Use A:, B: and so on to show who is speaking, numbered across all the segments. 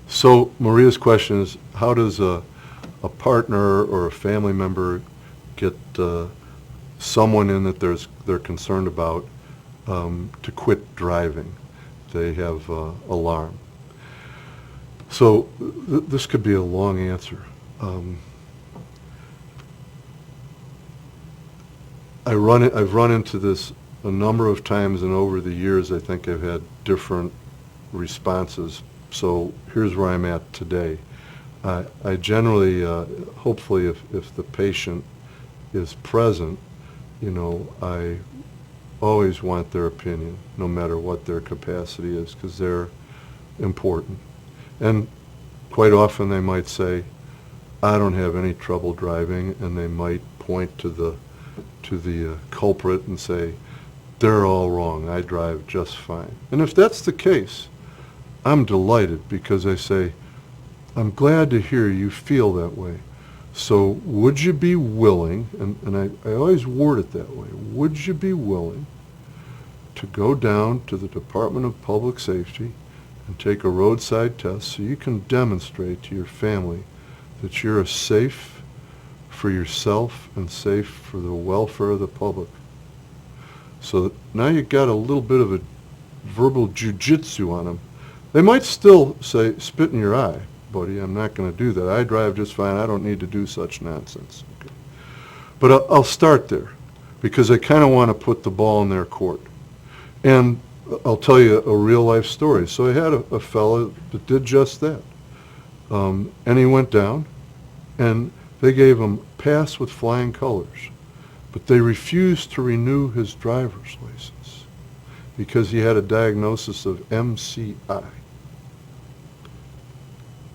A: So Maria's question is, how does a partner or a family member get someone in that they're concerned about to quit driving? They have alarm. So this could be a long answer. I've run into this a number of times, and over the years I think I've had different responses. So here's where I'm at today. I generally, hopefully if the patient is present, I always want their opinion, no matter what their capacity is, because they're important. And quite often they might say, I don't have any trouble driving, and they might point to the culprit and say, they're all wrong, I drive just fine. And if that's the case, I'm delighted, because I say, I'm glad to hear you feel that way. So would you be willing, and I always word it that way, would you be willing to go down to the Department of Public Safety and take a roadside test so you can demonstrate to your family that you're safe for yourself and safe for the welfare of the public? So now you've got a little bit of a verbal jujitsu on them. They might still say, spit in your eye, buddy, I'm not going to do that. I drive just fine. I don't need to do such nonsense. Okay. But I'll start there, because I kind of want to put the ball in their court. And I'll tell you a real life story. So I had a fellow that did just that. And he went down, and they gave him pass with flying colors. But they refused to renew his driver's license because he had a diagnosis of MCI.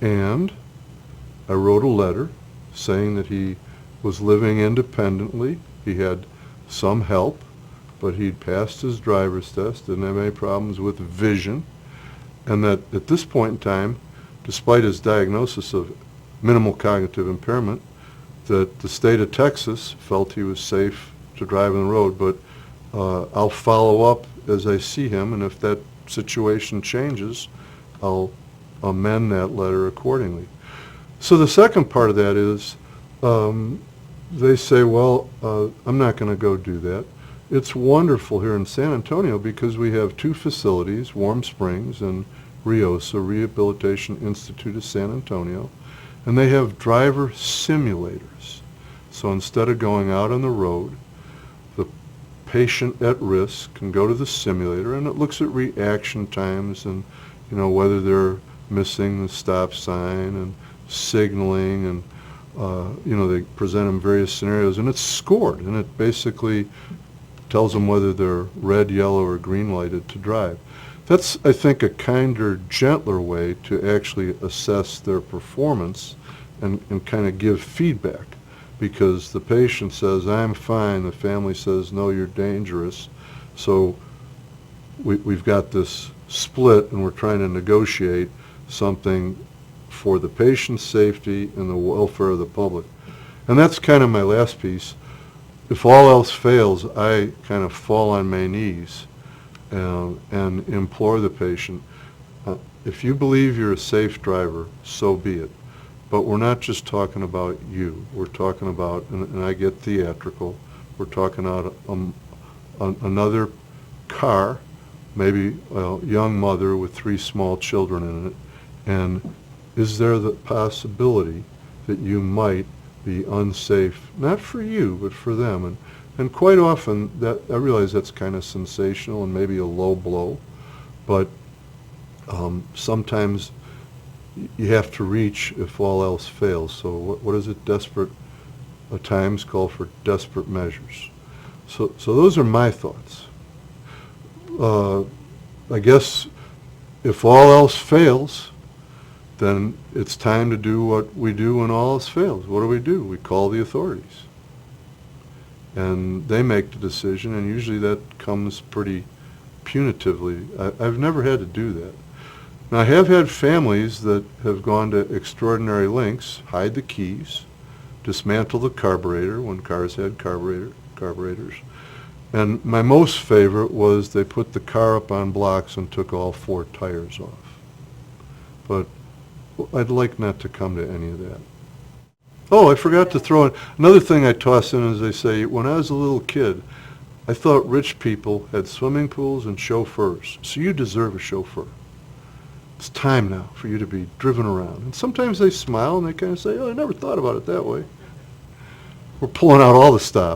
A: And I wrote a letter saying that he was living independently. He had some help, but he'd passed his driver's test, didn't have any problems with vision, and that at this point in time, despite his diagnosis of minimal cognitive impairment, that the state of Texas felt he was safe to drive on the road. But I'll follow up as I see him, and if that situation changes, I'll amend that letter accordingly. So the second part of that is they say, well, I'm not going to go do that. It's wonderful here in San Antonio because we have two facilities, Warm Springs and RIOSA, Rehabilitation Institute of San Antonio, and they have driver simulators. So instead of going out on the road, the patient at risk can go to the simulator, and it looks at reaction times and whether they're missing the stop sign and signaling, and they present them various scenarios, and it's scored, and it basically tells them whether they're red, yellow, or green lighted to drive. That's, I think, a kinder, gentler way to actually assess their performance and kind of give feedback, because the patient says, I'm fine, the family says, no, you're dangerous. So we've got this split, and we're trying to negotiate something for the patient's safety and the welfare of the public. And that's kind of my last piece. If all else fails, I kind of fall on my knees and implore the patient, if you believe you're a safe driver, so be it. But we're not just talking about you. We're talking about, and I get theatrical, we're talking about another car, maybe a young mother with 3 small children in it, and is there the possibility that you might be unsafe, not for you, but for them? And quite often, that I realize that's kind of sensational and maybe a low blow, but sometimes you have to reach if all else fails. So what is it? Desperate times call for desperate measures. So those are my thoughts. I guess if all else fails, then it's time to do what we do when all else fails. What do? We call the authorities. And they make the decision, and usually that comes pretty punitively. I've never had to do that. Now, I have had families that have gone to extraordinary lengths, hide the keys, dismantle the carburetor when cars had carburetors. And my most favorite was they put the car up on blocks and took all 4 tires off. But Well, I'd like not to come to any of that. Oh, I forgot to throw in, another thing I toss in is they say, when I was a little kid, I thought rich people had swimming pools and chauffeurs, so you deserve a chauffeur. It's time now for you to be driven around. And sometimes they smile and they kind of say, oh, I never thought about it that way. We're pulling out all the stops.